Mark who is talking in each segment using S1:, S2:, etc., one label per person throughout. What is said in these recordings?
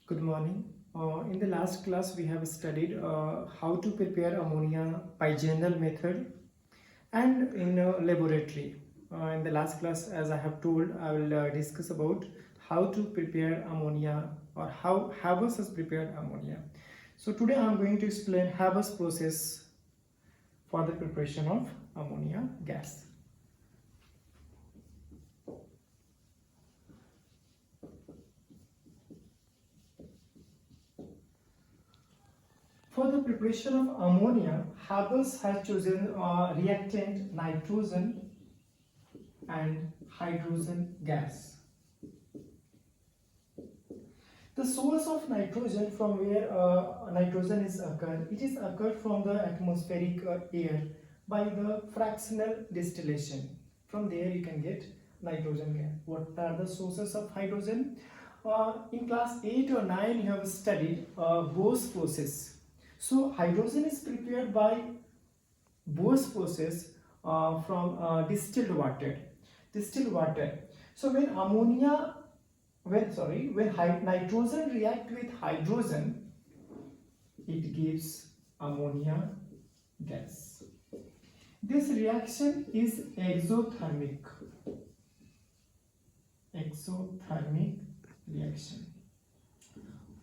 S1: Good morning. In the last class, we have studied how to prepare ammonia by general method and in a laboratory. In the last class, as I have told, I will discuss about how to prepare ammonia or how Haber's has prepared ammonia. So today I am going to explain Haber's process for the preparation of ammonia gas. For the preparation of ammonia, Haber's has chosen reactant nitrogen and hydrogen gas. The source of nitrogen from where nitrogen is occurred, it is occurred from the atmospheric air by the fractional distillation. From there you can get nitrogen gas. What are the sources of hydrogen? In class 8 or 9 you have studied Bose process. So hydrogen is prepared by Bose process from distilled water. So when nitrogen react with hydrogen, it gives ammonia gas. This reaction is exothermic reaction.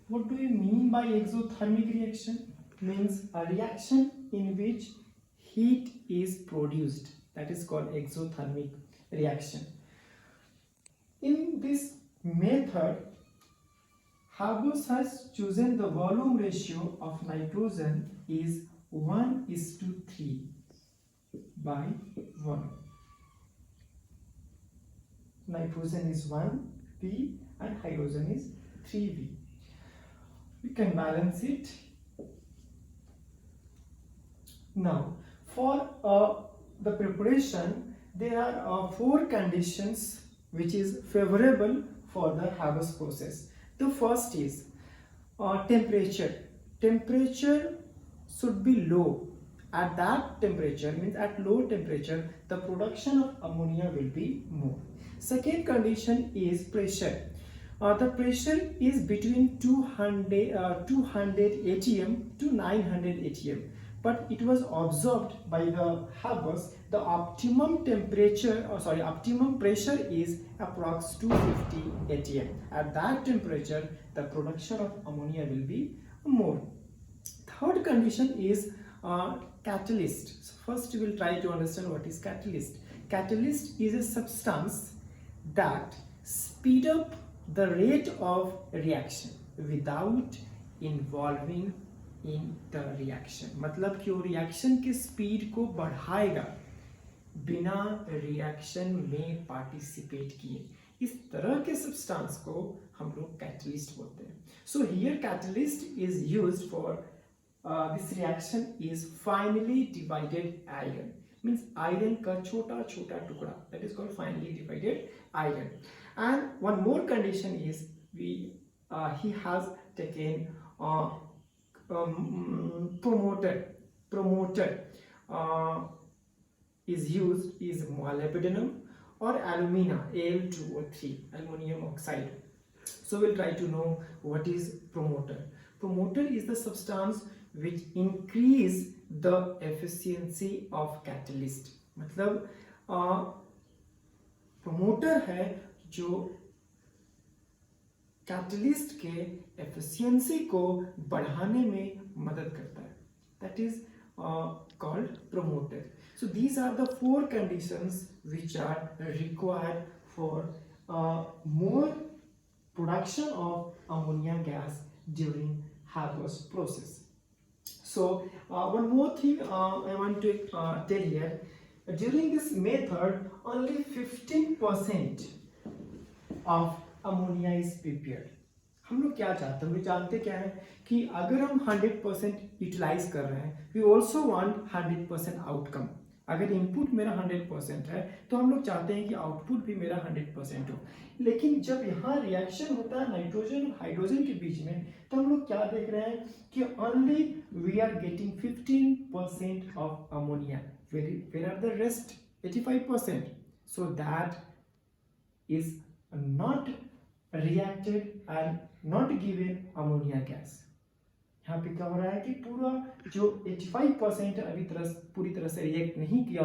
S1: What do you mean by exothermic reaction? Means a reaction in which heat is produced, that is called exothermic reaction. In this method, Haber's has chosen the volume ratio of nitrogen is 1:3 by 1. Nitrogen is 1V and hydrogen is 3V. We can balance it. Now, for the preparation, there are 4 conditions which is favorable for the Haber's process. The first is temperature. Temperature should be low. At that temperature, means at low temperature, the production of ammonia will be more. Second condition is pressure. The pressure is between 200 atm to 900 atm. But it was observed by the Haber's the optimum pressure is approx 250 atm. At that temperature, the production of ammonia will be more. Third condition is catalyst. So first we will try to understand what is catalyst. Catalyst is a substance that speed up the rate of reaction without involving in the reaction. मतलब कि वो reaction के speed को बढ़ाएगा बिना reaction में participate किए. इस तरह के सब्सटेंस को हम लोग कैटलिस्ट बोलते हैं. So here catalyst is used for this reaction is finally divided iron. Means iron का छोटा छोटा टुकड़ा, that is called finally divided iron. And one more condition is he has taken promoter is used is molybdenum or alumina, Al2O3, aluminum oxide. So we'll try to know what is promoter. Promoter is the substance which increase the efficiency of catalyst. मतलब promoter है जो catalyst के efficiency को बढ़ाने में मदद करता है. That is called promoter. So these are the 4 conditions which are required for more production of ammonia gas during Haber's process. So one more thing I want to tell here. During this method, only 15% of ammonia is prepared. हम लोग क्या चाहते हैं, हम जानते क्या है कि अगर हम 100% यूटिलाइज कर रहे हैं, वी ऑल्सो वांट 100% आउटकम. अगर इनपुट मेरा 100% है तो हम लोग चाहते हैं कि आउटपुट भी मेरा 100% हो. लेकिन जब यहाँ रिएक्शन होता है नाइट्रोजन और हाइड्रोजन के बीच में, तो हम लोग क्या देख रहे हैं कि only we are getting 15% of ammonia. Where are the rest 85%. So that is not reacted and not given ammonia gas. यहाँ पे क्या हो रहा है कि पूरा जो 85% अभी पूरी तरह से रिएक्ट नहीं किया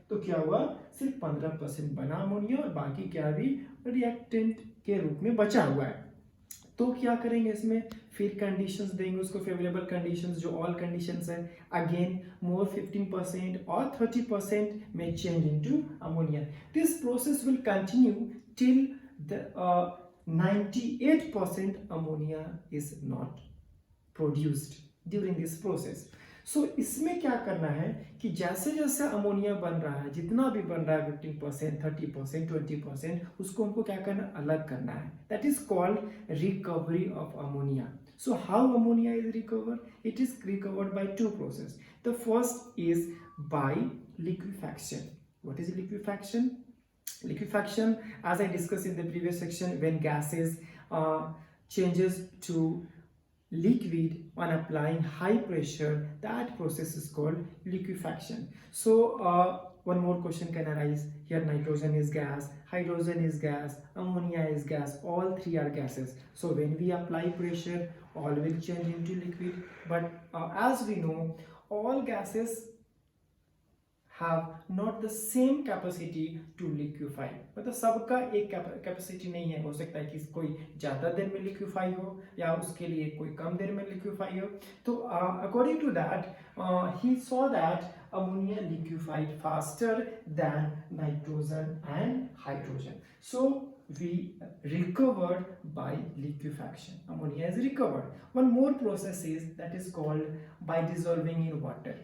S1: तो क्या हुआ, सिर्फ 15% बना अमोनिया और बाकी क्या भी रिएक्टेंट के रूप में बचा हुआ है। तो क्या करेंगे इसमें, फिर कंडीशंस देंगे उसको, फेवरेबल कंडीशंस जो ऑल कंडीशंस है, अगेन मोर 15% और 30% में change into ammonia. This process will continue till the 98% ammonia is not produced during this process. So इसमें क्या करना है कि जैसे जैसे अमोनिया बन रहा है, जितना भी बन रहा है 15%, 30%, 20%, उसको हमको क्या करना, अलग करना है. That is called recovery of ammonia. So how ammonia is recovered? It is recovered by two processes. The first is by liquefaction. What is liquefaction? Liquefaction, as I discussed in the previous section, when gases changes to liquid on applying high pressure, that process is called liquefaction. So one more question can arise here. Nitrogen is gas, hydrogen is gas, ammonia is gas, all three are gases. So when we apply pressure, all will change into liquid. But as we know, all gases have not the same capacity to liquefy. मतलब सबका एक capacity नहीं है, हो सकता है कि कोई ज़्यादा देर में लिक्विफाई हो या उसके लिए कोई कम देर में लिक्विफाई हो. तो according to that, he saw that ammonia liquefied faster than nitrogen and hydrogen. So we recovered by liquefaction. Ammonia is recovered. One more process is that is called by dissolving in water.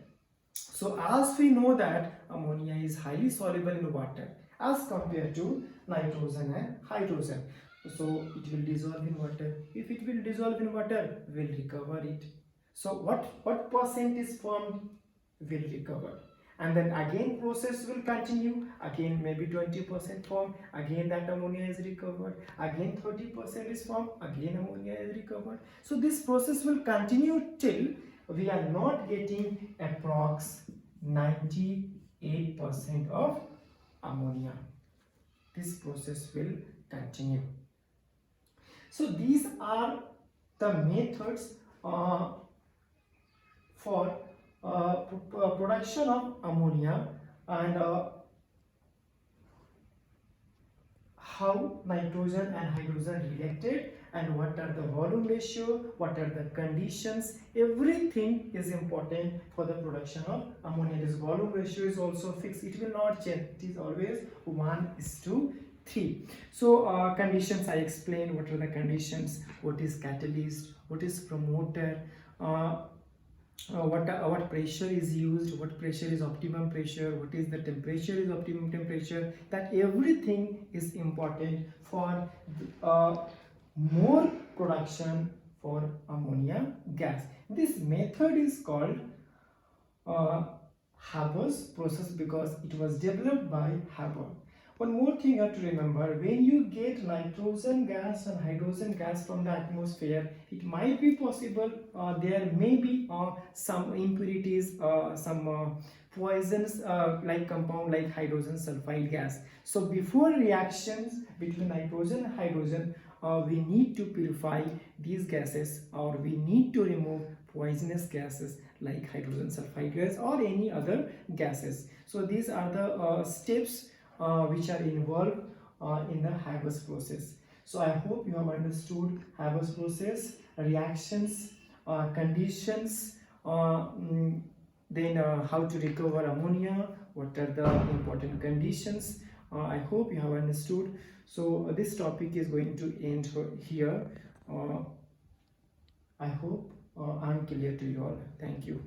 S1: So as we know that ammonia is highly soluble in water as compared to nitrogen and hydrogen. So it will dissolve in water. If it will dissolve in water, we'll recover it. So what percent is formed will recover. And then again process will continue, again maybe 20% form, again that ammonia is recovered, again 30% is formed, again ammonia is recovered. So this process will continue till we are not getting approx 98% of ammonia. This process will continue. So these are the methods for production of ammonia, and how nitrogen and hydrogen reacted, and what are the volume ratio, what are the conditions, everything is important for the production of ammonia. This volume ratio is also fixed, it will not change, it is always 1:3. So conditions I explained, what are the conditions, what is catalyst, what is promoter, what pressure is used, what pressure is optimum pressure, what is the temperature is optimum temperature, that everything is important for more production for ammonia gas. This method is called Haber's process because it was developed by Haber. One more thing you have to remember, when you get nitrogen gas and hydrogen gas from the atmosphere, it might be possible there may be some impurities, some poisons like compound like hydrogen sulfide gas. So before reactions between nitrogen and hydrogen, we need to purify these gases, or we need to remove poisonous gases like hydrogen sulfide gas or any other gases. So these are the steps which are involved in the Haber's process. So I hope you have understood Haber's process, reactions, conditions, then how to recover ammonia, what are the important conditions. I hope you have understood. So this topic is going to end here. I hope I am clear to you all. Thank you.